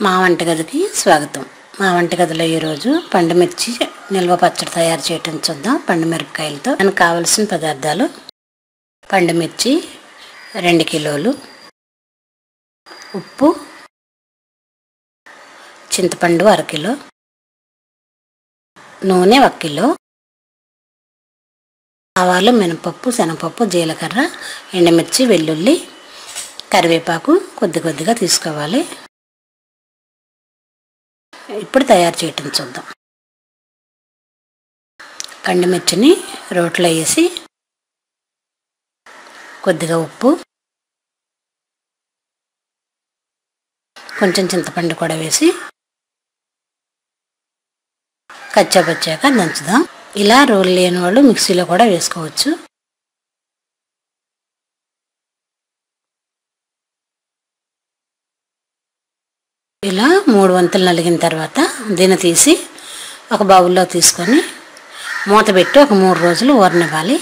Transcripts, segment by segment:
మా వంటగదికి స్వాగతం. మా వంటగదిలో ఈరోజు పండుమిర్చి నిల్వ పచ్చడి తయారు చేయటం చూద్దాం. పండుమిరపకాయలతో మనకు కావలసిన పదార్థాలు: పండుమిర్చి 2 కిలోలు, ఉప్పు, చింతపండు 1 కిలో, నూనె 1 కిలో, ఆవాలు, మినపప్పు, శనగపప్పు, జీలకర్ర, ఎండుమిర్చి, వెల్లుల్లి, కరివేపాకు కొద్దిగా తీసుకోవాలి. ఇప్పుడు తయారు చేయటం చూద్దాం. పండుమిర్చిని రోట్లో వేసి కొద్దిగా ఉప్పు, కొంచెం చింతపండు కూడా వేసి కచ్చాపచ్చాక దంచుదాం. ఇలా రోలు లేని వాళ్ళు మిక్సీలో కూడా వేసుకోవచ్చు. ఇలా 3 వంతులు నలిగిన తర్వాత దీన్ని తీసి ఒక బౌల్లో తీసుకొని మూత పెట్టి ఒక 3 రోజులు ఊరనివ్వాలి.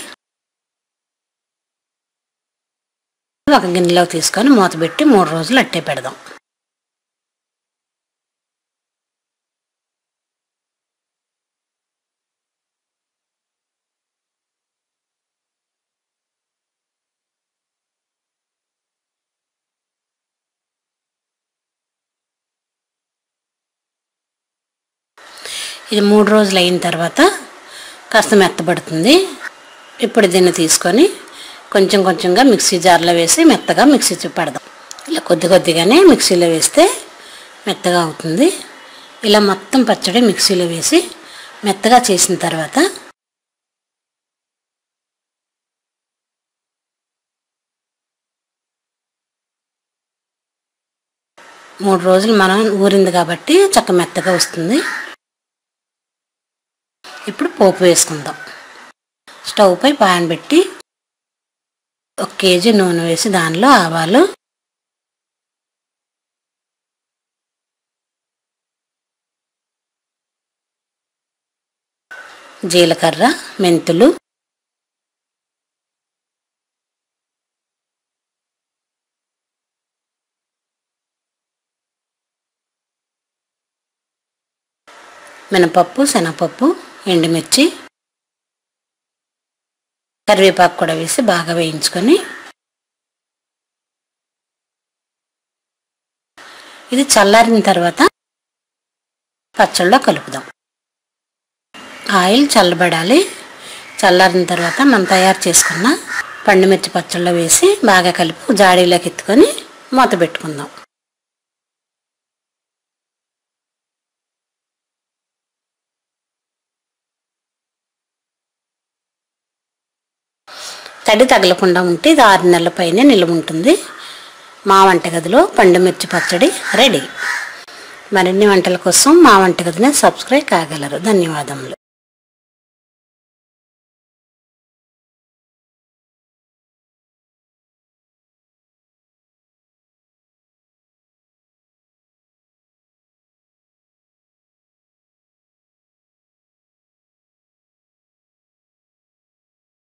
ఒక గిన్నెలో తీసుకొని మూత పెట్టి 3 రోజులు అట్టే పెడదాం. ఇది 3 రోజులు అయిన తర్వాత కాస్త మెత్తబడుతుంది. ఇప్పుడు దీన్ని తీసుకొని కొంచెంగా మిక్సీ జార్లో వేసి మెత్తగా మిక్సీ పెడదాం. ఇలా కొద్దిగానే మిక్సీలో వేస్తే మెత్తగా అవుతుంది. ఇలా మొత్తం పచ్చడి మిక్సీలో వేసి మెత్తగా చేసిన తర్వాత మూడు రోజులు మనం ఊరింది కాబట్టి చక్క మెత్తగా వస్తుంది. ఇప్పుడు పోపు వేసుకుందాం. స్టవ్ పై పాన్ పెట్టి 1 కేజీ నూనె వేసి దానిలో ఆవాలు, జీలకర్ర, మెంతులు, మినపప్పు, శనగపప్పు, ఎండుమిర్చి, కరివేపాకు కూడా వేసి బాగా వేయించుకొని ఇది చల్లారిన తర్వాత పచ్చళ్ళలో కలుపుదాం. ఆయిల్ చల్లబడాలి. చల్లారిన తర్వాత మనం తయారు చేసుకున్న పండుమిర్చి పచ్చళ్ళలో వేసి బాగా కలిపి జాడీలోకి ఎత్తుకొని మూత పెట్టుకుందాం. తడి తగలకుండా ఉంటే ఇది 6 నెలల పైనే నిల్వ ఉంటుంది. మా వంటగదిలో పండుమిర్చి పచ్చడి రెడీ. మరిన్ని వంటల కోసం మా వంటగదిని సబ్స్క్రైబ్ కాగలరు. ధన్యవాదములు.